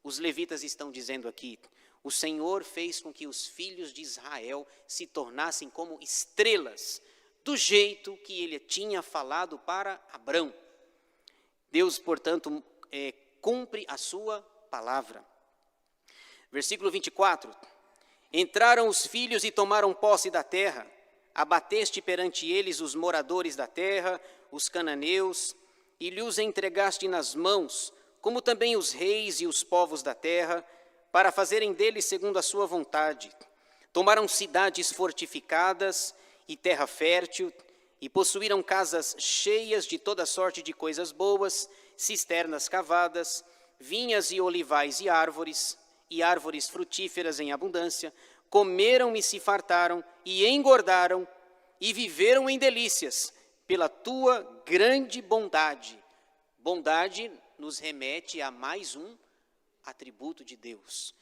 A: os levitas estão dizendo aqui, o Senhor fez com que os filhos de Israel se tornassem como estrelas, do jeito que ele tinha falado para Abrão. Deus, portanto, cumpre a sua palavra. Versículo 24. Entraram os filhos e tomaram posse da terra. Abateste perante eles os moradores da terra, os cananeus, e lhes entregaste nas mãos, como também os reis e os povos da terra, para fazerem deles segundo a sua vontade. Tomaram cidades fortificadas e terra fértil, e possuíram casas cheias de toda sorte de coisas boas, cisternas cavadas, vinhas e olivais e árvores frutíferas em abundância, comeram e se fartaram, e engordaram, e viveram em delícias, pela tua grande bondade. Bondade nos remete a mais um atributo de Deus.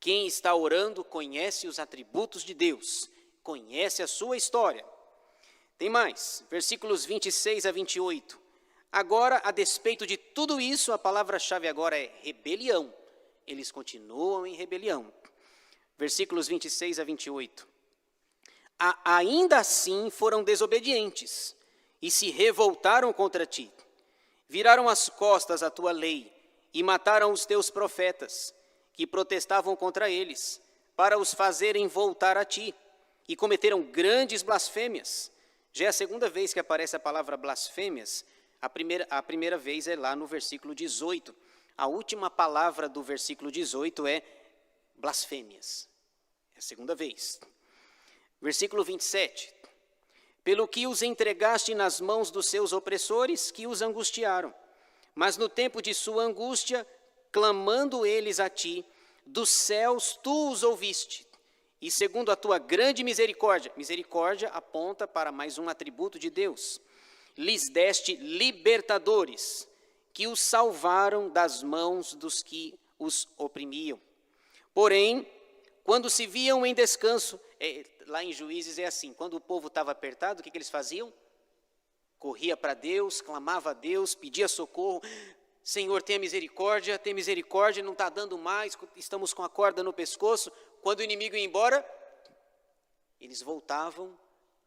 A: Quem está orando conhece os atributos de Deus, conhece a sua história. Tem mais, versículos 26 a 28. Agora, a despeito de tudo isso, a palavra-chave agora é rebelião. Eles continuam em rebelião. Versículos 26 a 28. Ainda assim foram desobedientes e se revoltaram contra ti. Viraram as costas à tua lei e mataram os teus profetas, que protestavam contra eles, para os fazerem voltar a ti, e cometeram grandes blasfêmias. Já é a segunda vez que aparece a palavra blasfêmias. A primeira vez é lá no versículo 18. A última palavra do versículo 18 é blasfêmias. É a segunda vez. Versículo 27. Pelo que os entregaste nas mãos dos seus opressores, que os angustiaram. Mas no tempo de sua angústia, clamando eles a ti, dos céus tu os ouviste. E segundo a tua grande misericórdia, misericórdia aponta para mais um atributo de Deus, lhes deste libertadores, que os salvaram das mãos dos que os oprimiam. Porém, quando se viam em descanso, lá em Juízes é assim, quando o povo estava apertado, o que eles faziam? Corria para Deus, clamava a Deus, pedia socorro. Senhor, tenha misericórdia, não está dando mais, estamos com a corda no pescoço. Quando o inimigo ia embora, eles voltavam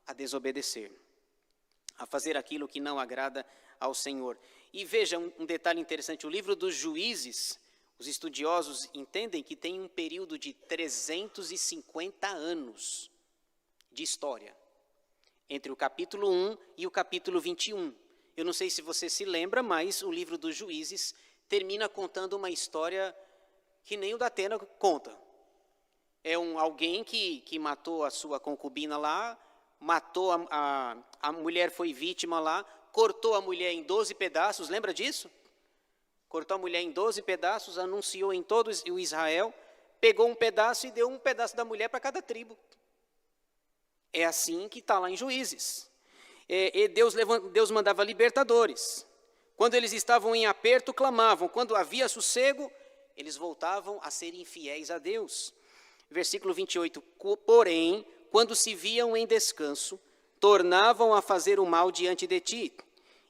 A: a desobedecer, a fazer aquilo que não agrada ao Senhor. E veja um detalhe interessante, o livro dos Juízes, os estudiosos entendem que tem um período de 350 anos de história, entre o capítulo 1 e o capítulo 21. Eu não sei se você se lembra, mas o livro dos Juízes termina contando uma história que nem o da Atena conta. É alguém que matou a sua concubina lá, matou a mulher, foi vítima lá, cortou a mulher em 12 pedaços, lembra disso? Cortou a mulher em 12 pedaços, anunciou em todo o Israel, pegou um pedaço e deu um pedaço da mulher para cada tribo. É assim que está lá em Juízes. Deus mandava libertadores. Quando eles estavam em aperto, clamavam. Quando havia sossego, eles voltavam a ser infiéis a Deus. Versículo 28. Porém, quando se viam em descanso, tornavam a fazer o mal diante de ti,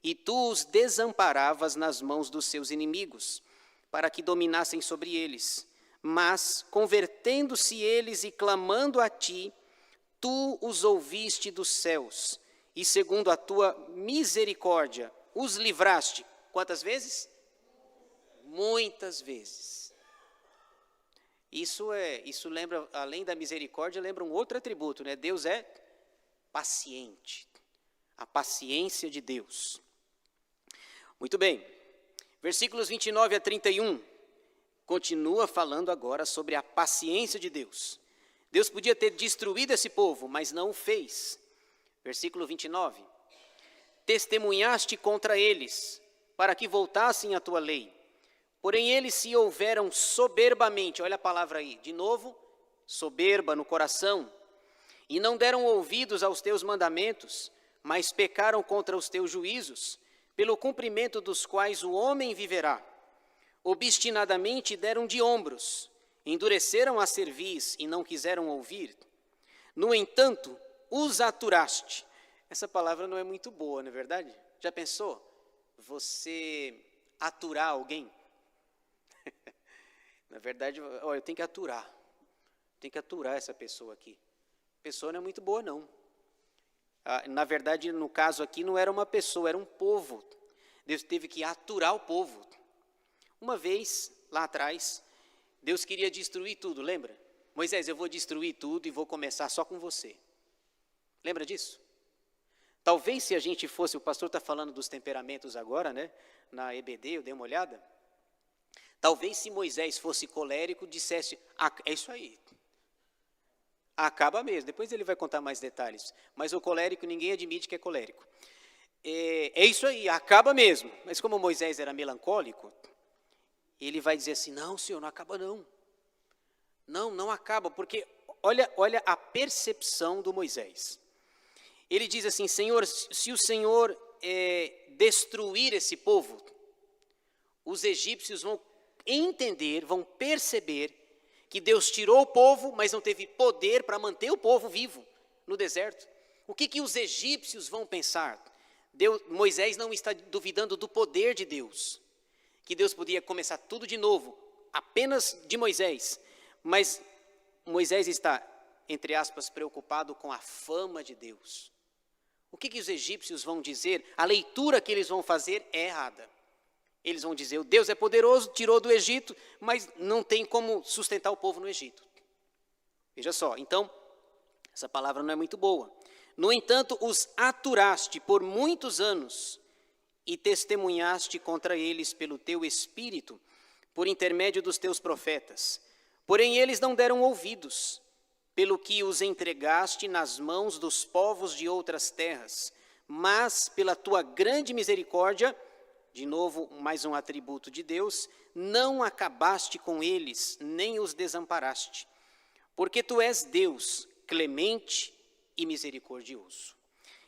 A: e tu os desamparavas nas mãos dos seus inimigos, para que dominassem sobre eles. Mas, convertendo-se eles e clamando a ti, tu os ouviste dos céus, e segundo a tua misericórdia, os livraste. Quantas vezes? Muitas vezes. Isso lembra, além da misericórdia, lembra um outro atributo, né? Deus é paciente. A paciência de Deus. Muito bem. Versículos 29 a 31. Continua falando agora sobre a paciência de Deus. Deus podia ter destruído esse povo, mas não o fez. Versículo 29. Testemunhaste contra eles, para que voltassem à tua lei. Porém eles se houveram soberbamente, olha a palavra aí, de novo, soberba no coração, e não deram ouvidos aos teus mandamentos, mas pecaram contra os teus juízos, pelo cumprimento dos quais o homem viverá. Obstinadamente deram de ombros, endureceram a cerviz e não quiseram ouvir. No entanto, os aturaste. Essa palavra não é muito boa, não é verdade? Já pensou? Você aturar alguém? Na verdade, eu tenho que aturar. Tenho que aturar essa pessoa aqui. A pessoa não é muito boa, não. Na verdade, no caso aqui, não era uma pessoa, era um povo. Deus teve que aturar o povo. Uma vez, lá atrás, Deus queria destruir tudo, lembra? Moisés, eu vou destruir tudo e vou começar só com você. Lembra disso? Talvez se a gente fosse, o pastor está falando dos temperamentos agora, né? Na EBD, eu dei uma olhada. Talvez se Moisés fosse colérico, dissesse, é isso aí. Acaba mesmo, depois ele vai contar mais detalhes. Mas o colérico, ninguém admite que é colérico. É isso aí, acaba mesmo. Mas como Moisés era melancólico, ele vai dizer assim, não, Senhor, não acaba não. Não acaba, porque olha a percepção do Moisés. Ele diz assim, Senhor, se o Senhor destruir esse povo, os egípcios vão entender, vão perceber que Deus tirou o povo, mas não teve poder para manter o povo vivo no deserto. O que os egípcios vão pensar? Moisés não está duvidando do poder de Deus, que Deus podia começar tudo de novo, apenas de Moisés, mas Moisés está, entre aspas, preocupado com a fama de Deus. O que os egípcios vão dizer? A leitura que eles vão fazer é errada. Eles vão dizer, o Deus é poderoso, tirou do Egito, mas não tem como sustentar o povo no Egito. Veja só, então, essa palavra não é muito boa. No entanto, os aturaste por muitos anos e testemunhaste contra eles pelo teu espírito, por intermédio dos teus profetas. Porém, eles não deram ouvidos, pelo que os entregaste nas mãos dos povos de outras terras, mas pela tua grande misericórdia, de novo, mais um atributo de Deus, não acabaste com eles, nem os desamparaste, porque tu és Deus, clemente e misericordioso.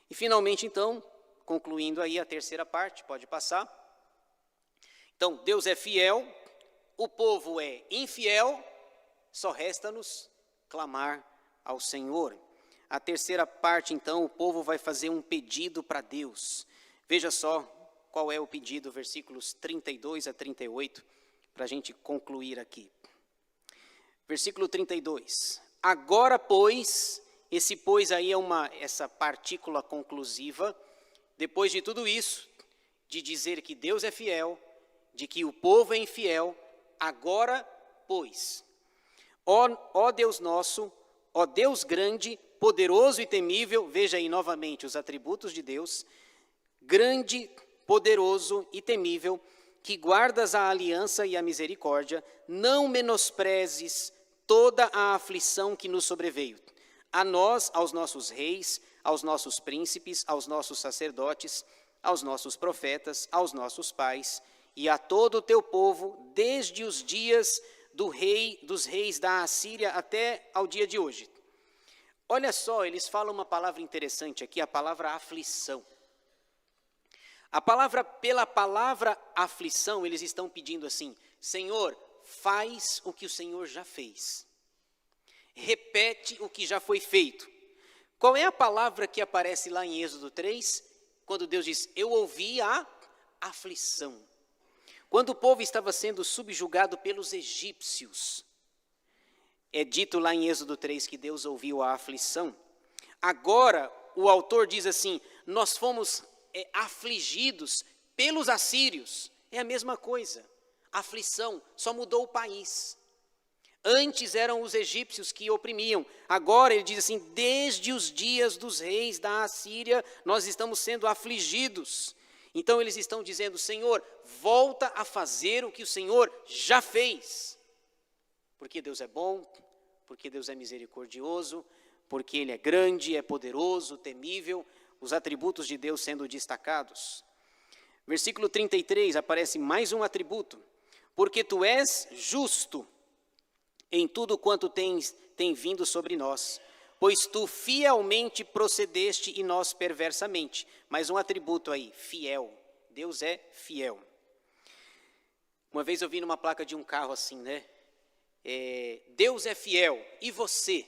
A: E finalmente, então, concluindo aí a terceira parte, pode passar. Então, Deus é fiel, o povo é infiel, só resta-nos clamar ao Senhor. A terceira parte, então, o povo vai fazer um pedido para Deus. Veja só qual é o pedido, versículos 32 a 38, para a gente concluir aqui. Versículo 32. Agora, pois, esse pois aí é essa partícula conclusiva, depois de tudo isso, de dizer que Deus é fiel, de que o povo é infiel, agora, pois, ó Deus nosso, ó Deus grande, poderoso e temível, veja aí novamente os atributos de Deus, grande, poderoso e temível, que guardas a aliança e a misericórdia, não menosprezes toda a aflição que nos sobreveio. A nós, aos nossos reis, aos nossos príncipes, aos nossos sacerdotes, aos nossos profetas, aos nossos pais, e a todo o teu povo, desde os dias dos reis da Assíria até ao dia de hoje. Olha só, eles falam uma palavra interessante aqui, a palavra aflição. Pela palavra aflição, eles estão pedindo assim, Senhor, faz o que o Senhor já fez. Repete o que já foi feito. Qual é a palavra que aparece lá em Êxodo 3? Quando Deus diz, eu ouvi a aflição. Quando o povo estava sendo subjugado pelos egípcios, é dito lá em Êxodo 3 que Deus ouviu a aflição. Agora, o autor diz assim, nós fomos afligidos pelos assírios. É a mesma coisa, aflição, só mudou o país. Antes eram os egípcios que oprimiam, agora ele diz assim, desde os dias dos reis da Assíria, nós estamos sendo afligidos. Então eles estão dizendo, Senhor, volta a fazer o que o Senhor já fez. Porque Deus é bom, porque Deus é misericordioso, porque Ele é grande, é poderoso, temível, os atributos de Deus sendo destacados. Versículo 33, aparece mais um atributo. Porque tu és justo em tudo quanto tem vindo sobre nós, pois tu fielmente procedeste e nós perversamente. Mais um atributo aí, fiel. Deus é fiel. Uma vez eu vi numa placa de um carro assim, né? Deus é fiel, e você?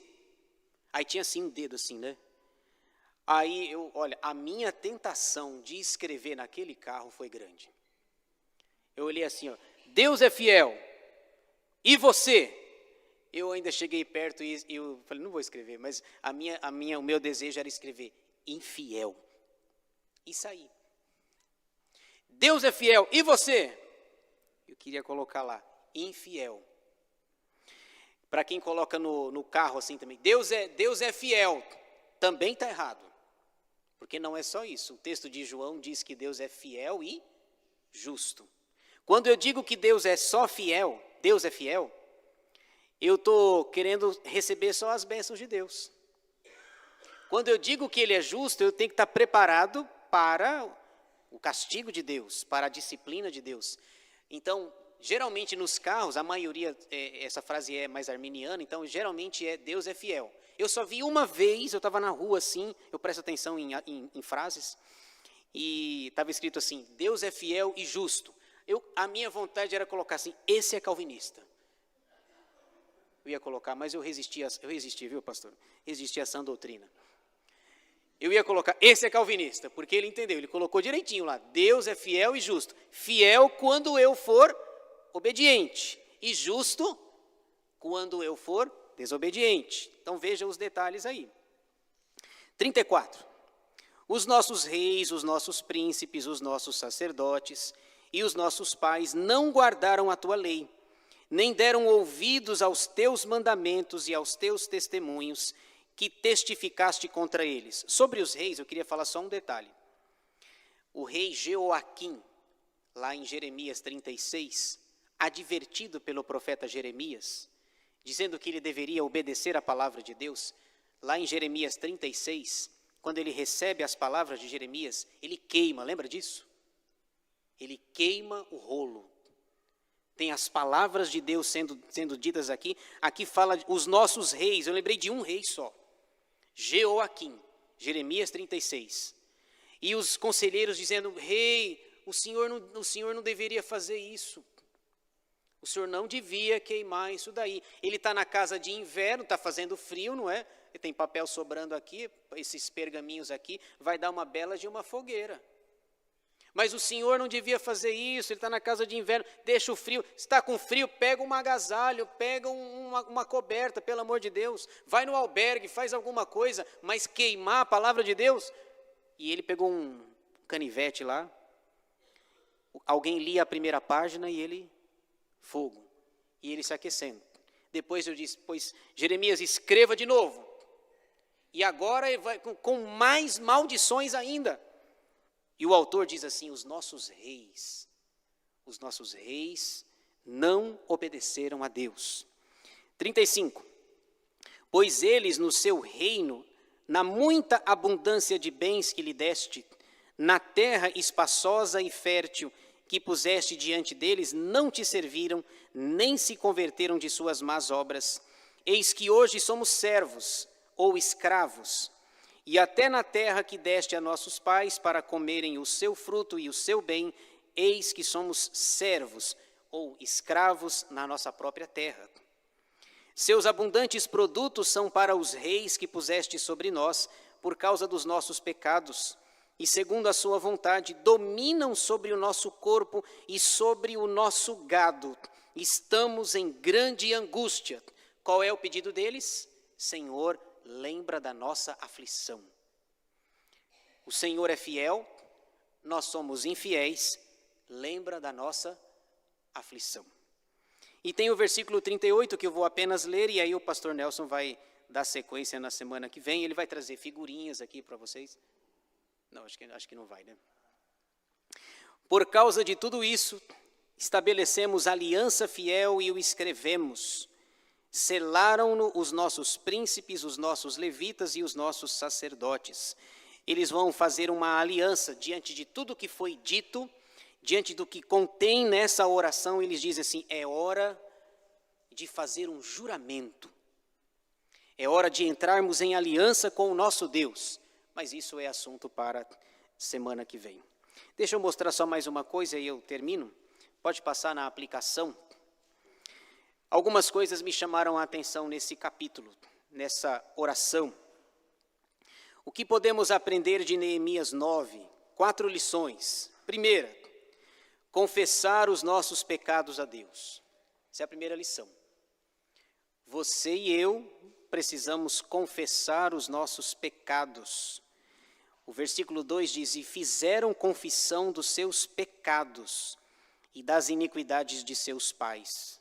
A: Aí tinha assim um dedo assim, né? Aí olha, a minha tentação de escrever naquele carro foi grande. Eu olhei assim, ó, Deus é fiel, e você? Eu ainda cheguei perto e eu falei, não vou escrever, mas o meu desejo era escrever infiel. E saí. Deus é fiel, e você? Eu queria colocar lá, infiel. Para quem coloca no carro assim também, Deus é fiel, também está errado. Porque não é só isso, o texto de João diz que Deus é fiel e justo. Quando eu digo que Deus é só fiel, Deus é fiel, eu estou querendo receber só as bênçãos de Deus. Quando eu digo que Ele é justo, eu tenho que estar preparado para o castigo de Deus, para a disciplina de Deus. Então, geralmente nos carros, a maioria, essa frase é mais arminiana, então geralmente Deus é fiel. Eu só vi uma vez, eu estava na rua assim, eu presto atenção em frases, e estava escrito assim, Deus é fiel e justo. A minha vontade era colocar assim, esse é calvinista. Eu ia colocar, mas eu resisti, viu, pastor? Resisti a essa doutrina. Eu ia colocar, esse é calvinista, porque ele entendeu, ele colocou direitinho lá, Deus é fiel e justo. Fiel quando eu for obediente, e justo quando eu for desobediente. Então veja os detalhes aí. 34. Os nossos reis, os nossos príncipes, os nossos sacerdotes e os nossos pais não guardaram a tua lei, nem deram ouvidos aos teus mandamentos e aos teus testemunhos que testificaste contra eles. Sobre os reis, eu queria falar só um detalhe. O rei Jeoaquim, lá em Jeremias 36, advertido pelo profeta Jeremias, dizendo que ele deveria obedecer à palavra de Deus, lá em Jeremias 36, quando ele recebe as palavras de Jeremias, ele queima, lembra disso? Ele queima o rolo. Tem as palavras de Deus sendo ditas aqui fala os nossos reis, eu lembrei de um rei só, Jeoaquim, Jeremias 36, e os conselheiros dizendo, rei, o senhor não deveria fazer isso, o senhor não devia queimar isso daí, ele está na casa de inverno, está fazendo frio, não é? Tem papel sobrando aqui, esses pergaminhos aqui, vai dar uma bela de uma fogueira. Mas o senhor não devia fazer isso, ele está na casa de inverno, deixa o frio, se está com frio, pega um agasalho, pega uma coberta, pelo amor de Deus, vai no albergue, faz alguma coisa, mas queimar a palavra de Deus? E ele pegou um canivete lá, alguém lia a primeira página e ele, fogo, e ele se aquecendo. Depois eu disse, pois Jeremias, escreva de novo, e agora ele vai com mais maldições ainda. E o autor diz assim, os nossos reis não obedeceram a Deus. 35. Pois eles no seu reino, na muita abundância de bens que lhe deste, na terra espaçosa e fértil que puseste diante deles, não te serviram, nem se converteram de suas más obras. Eis que hoje somos servos ou escravos, e até na terra que deste a nossos pais para comerem o seu fruto e o seu bem, eis que somos servos ou escravos na nossa própria terra. Seus abundantes produtos são para os reis que puseste sobre nós, por causa dos nossos pecados, e segundo a sua vontade, dominam sobre o nosso corpo e sobre o nosso gado. Estamos em grande angústia. Qual é o pedido deles? Senhor, lembra da nossa aflição. O Senhor é fiel, nós somos infiéis, lembra da nossa aflição. E tem o versículo 38 que eu vou apenas ler, e aí o pastor Nelson vai dar sequência na semana que vem. Ele vai trazer figurinhas aqui para vocês. Não, acho que não vai, né? Por causa de tudo isso, estabelecemos aliança fiel e o escrevemos. Selaram-no os nossos príncipes, os nossos levitas e os nossos sacerdotes. Eles vão fazer uma aliança diante de tudo que foi dito, diante do que contém nessa oração. Eles dizem assim: é hora de fazer um juramento. É hora de entrarmos em aliança com o nosso Deus. Mas isso é assunto para semana que vem. Deixa eu mostrar só mais uma coisa e eu termino. Pode passar na aplicação. Algumas coisas me chamaram a atenção nesse capítulo, nessa oração. O que podemos aprender de Neemias 9? 4 lições. Primeira, confessar os nossos pecados a Deus. Essa é a primeira lição. Você e eu precisamos confessar os nossos pecados. O versículo 2 diz: e fizeram confissão dos seus pecados e das iniquidades de seus pais.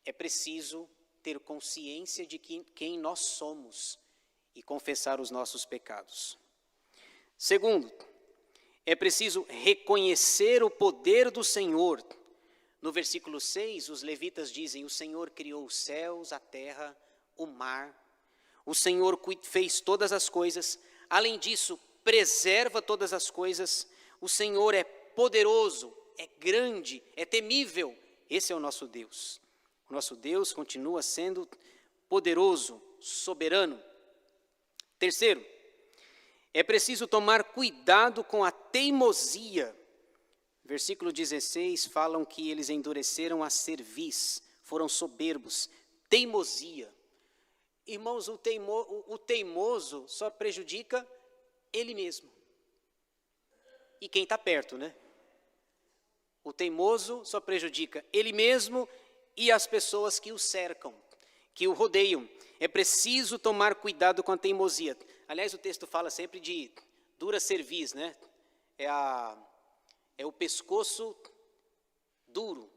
A: É preciso ter consciência de quem nós somos e confessar os nossos pecados. Segundo, é preciso reconhecer o poder do Senhor. No versículo 6, os levitas dizem: o Senhor criou os céus, a terra, o mar. O Senhor fez todas as coisas. Além disso, preserva todas as coisas. O Senhor é poderoso, é grande, é temível. Esse é o nosso Deus. O nosso Deus continua sendo poderoso, soberano. Terceiro, é preciso tomar cuidado com a teimosia. Versículo 16, falam que eles endureceram a cerviz, foram soberbos. Teimosia. Irmãos, o teimoso só prejudica ele mesmo. E quem está perto, né? O teimoso só prejudica ele mesmo e as pessoas que o cercam, que o rodeiam. É preciso tomar cuidado com a teimosia. Aliás, o texto fala sempre de dura cerviz, né? É o pescoço duro,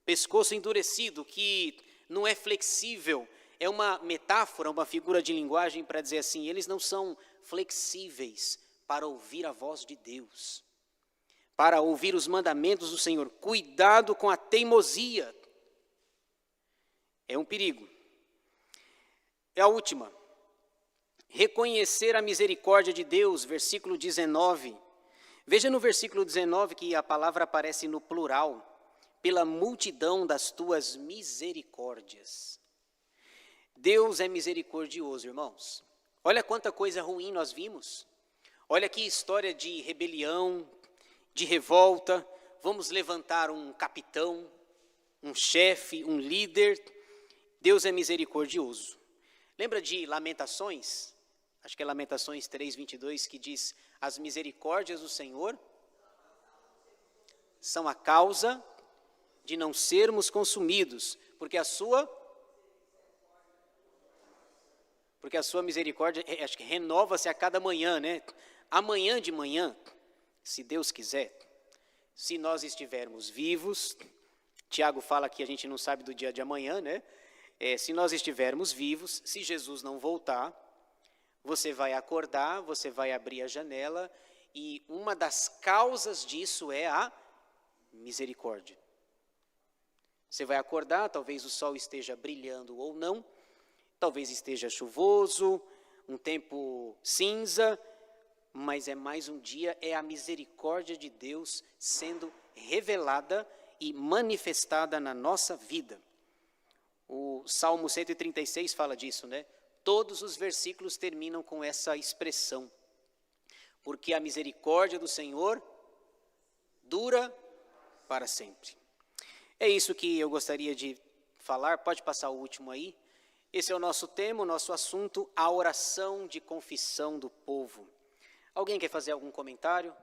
A: pescoço endurecido, que não é flexível. É uma metáfora, uma figura de linguagem para dizer assim: eles não são flexíveis para ouvir a voz de Deus, para ouvir os mandamentos do Senhor. Cuidado com a teimosia. É um perigo. É a última. Reconhecer a misericórdia de Deus, versículo 19. Veja no versículo 19 que a palavra aparece no plural. Pela multidão das tuas misericórdias. Deus é misericordioso, irmãos. Olha quanta coisa ruim nós vimos. Olha que história de rebelião, de revolta. Vamos levantar um capitão, um chefe, um líder. Deus é misericordioso. Lembra de Lamentações? Acho que é Lamentações 3:22, que diz: as misericórdias do Senhor são a causa de não sermos consumidos, porque a sua misericórdia, acho que renova-se a cada manhã, né? Amanhã de manhã, se Deus quiser, se nós estivermos vivos, Tiago fala que a gente não sabe do dia de amanhã, né? Se nós estivermos vivos, se Jesus não voltar, você vai acordar, você vai abrir a janela, e uma das causas disso é a misericórdia. Você vai acordar, talvez o sol esteja brilhando ou não, talvez esteja chuvoso, um tempo cinza, mas é mais um dia, é a misericórdia de Deus sendo revelada e manifestada na nossa vida. O Salmo 136 fala disso, né? Todos os versículos terminam com essa expressão. Porque a misericórdia do Senhor dura para sempre. É isso que eu gostaria de falar. Pode passar o último aí. Esse é o nosso tema, o nosso assunto, a oração de confissão do povo. Alguém quer fazer algum comentário?